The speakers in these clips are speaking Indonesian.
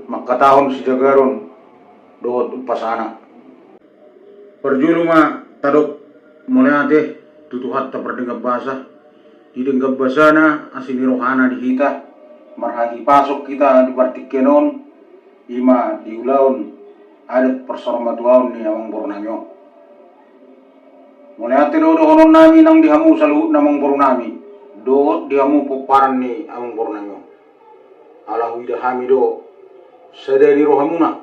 Makatahon si Jagaron doot upasana. Perjuluma tadok mulai ate tutuhat ta perdenggap basa. Didenggap basana asinirohana di kita. Marhagi pasok kita di partikenon ima diulaon adat persormatuaon ni amang bornamyo. Mulai ate do honon nami nang dihamu saluhut namang bornami. Doot dihamu poparan ni amang bornamyo. Alahu idahami do sederi rohamuna,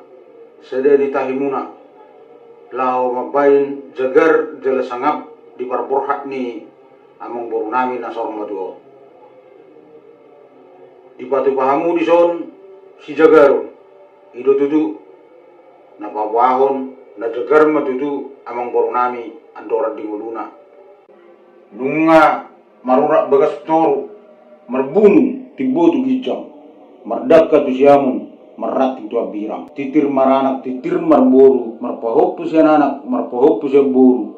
sederi tahimuna, lau mabain jagar jala sangap di parborhat ni amang borunami nasor maduo. Di batu pahamu di son si jagaron, ido tutu na pawahon na jagar matutu amang borunami andoran di nguluna. Nunga marurak bagas toru, marbunu tibotu gijang, mardaka tu siamun, marati tu abirang, titir maranak, titir marboru, marpahopu si anak, marpahopu si boru.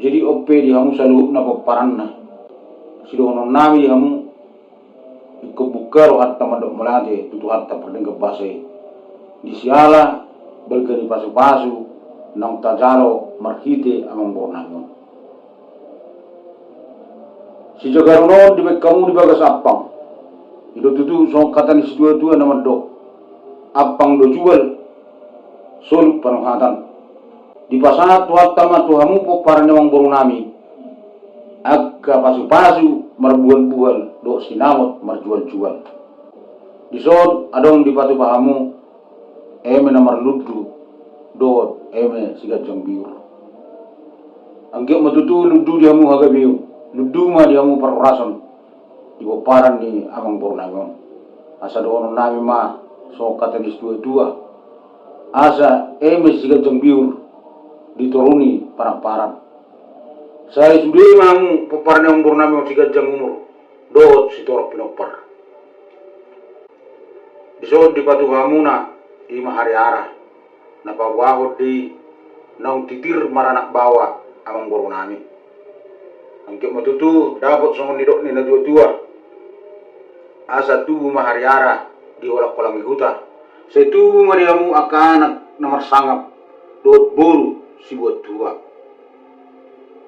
Jadi ope di hamu saluhuk na paparanna. Sidono nami di hamu ikobukaro hatta madok melate, tutu hatta perdenggap basai. Di siala bergani pasu-pasu, nang tajalo marhite amang bornangon. Si jagarono di kamu di bagas apang. Ido tutu so kata ni dua-dua nama dok. Apang do jual soluk panuhatan. Di pasana tuat tama tuhamu poparan yang borunami. Agka pasu-pasu marbual-bual do sinamot marjual-jual. Di son adong di patu pahamu eme namar luddu do eme sigajang biur. Anggap matutu luddu dihamu haga biu. Luddu ma dihamu parurasan. Di poparan ni amang bornangon. Asa doon nami ma so katanis dua-dua. Asa eme sigajang biur dituruni parang-parang. Saya sudah mamu poparan yang bornangon sigajang umur. Doot si torok pinopar. Disod di patu hamuna ima hari arah. Napawahod di naung titir maranak bawa amang bornami. Angkip matutu dapat songon nidok ni na dua-dua. Asa tubuh mahariara di olak kolang huta. Saya tubuh mariamu akanak nomor sangap dot boru si buat tua.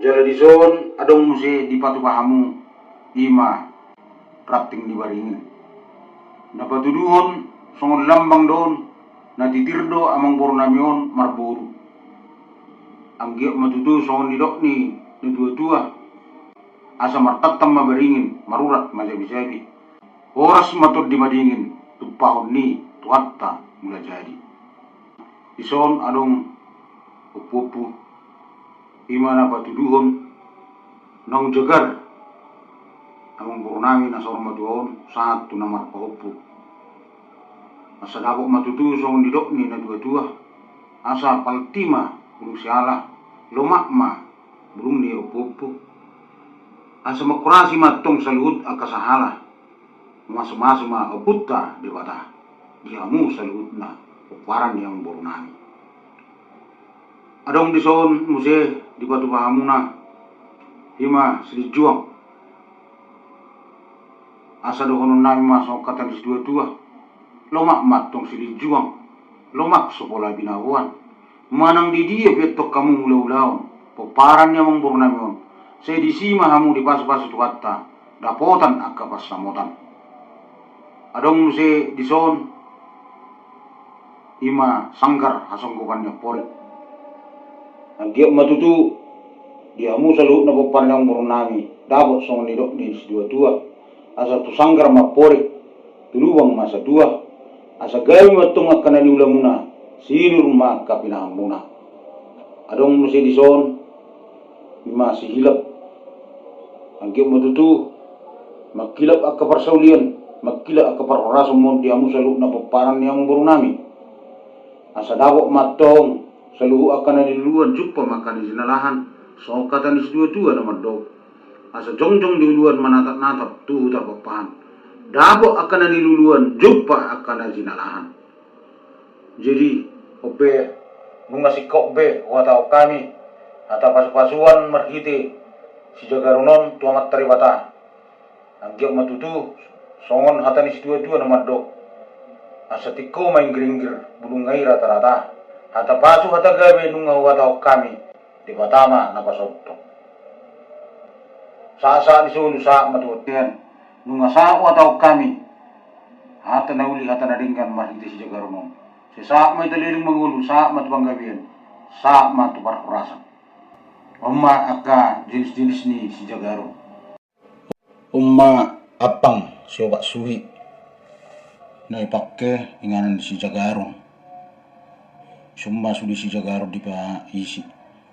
Jala di son adong musi di patu pahamu ima rapting di baringin. Napatuduhon songon lambang don na titirdo amang bornamion marburu. Anggiak matutu songon nidok ni dua-dua. Asa martatam mabaringin marurat majabi-jabi. Oras matur di madingin tupahon ni tuhatta mula jadi. Ison adong upupu imana patuduhon nang jagar amang borunami na sorong maduon satu namar pahupu. Asa dabok matutu songon didok ni na dua-dua. Asa paltima burung siala lomakma burung ni upupu. Asa makurasi matong saluhut akasahala. Masuk-masuk ma oputta di bata. Dihamu saluhut na uparan yang borunami. Adong di son muse di batu pahamuna hima sedijuang. Asa dohonon nami masuk kata di dua-dua. Lomak matong sedijuang. Lomak sekolah binawan. Manang di dia betok kamu ulau-ulaun. Peparan yang borunami. Saya disima hamu di pasu-pasu tuatta. Dapotan akka pas samotan. Adong musi di son ima sanggar hasonggokannya pori. Anggiak matutu diamu saluhut na peparan yang borunami. Dapat songon nidok ni dua-dua. Asa tu sanggar ma pori. Tuluwang masa dua. Asa gawi matong akka na niulamuna. Sinur ma akka pinahamuna. Adong musi di son ima si hilap. Anggiak matutu makilap akka parsaulian. Magkila ak kaparorasong mo diamu saluhut na peparan yang borunami. Asa dabok matong saluhut akan na diluluan juppa maka di sinalahan. So kata ni dua-dua na madog. Asa jongjong diluluan manatap-natap tuhu tapapahan. Dabok akan na diluluan juppa akan na sinalahan. Jadi ope nunga si kokbe watao kami ata pasu-pasuan marhite si jagaronon tuamat taribata. Anggiak matutu songon hata ni dua-dua nama dok. asa tiko main geringgir bulungai rata-rata hata pasu hata gawe nunga watau kami di batama napasotto sa disulu sa matuutian nunga sa watau kami hata nauli hata naringgan mahiti si jagarono si sa may daliling mangulu sa matubanggabian sa matuparkurasan umma akka jenis-jenis ni si jagaro umma apang si obat suhi na ipakke inganan si jagaro summa sudi si jagaro di pa isi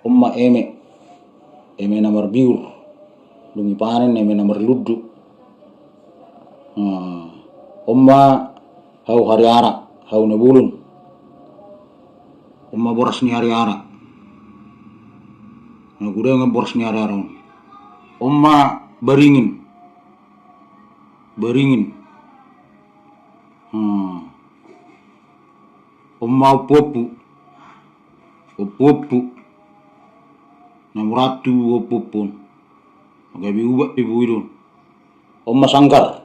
umma eme namar biur lungi panen eme namar luddu umma hau hari ara hau nebulun umma boras ni hari ara gudang boras ni hari ara umma beringin umma upopu namuratu opopon magabi ubat pibu idon umma sangkar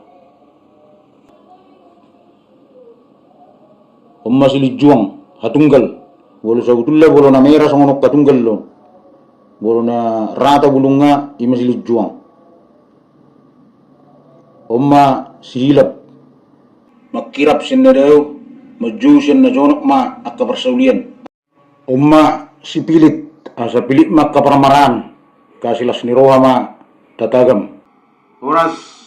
umma silijuang hatunggal bolo sagutulla bolo na mera songonok patunggal lo bolo na rata bulunga ima silijuang umma silap makirap sinna daw maju sinna jonok ma akka persaulian umma sipilit asa pilit ma kaparamaran kasilas ni roha ma tatagam oras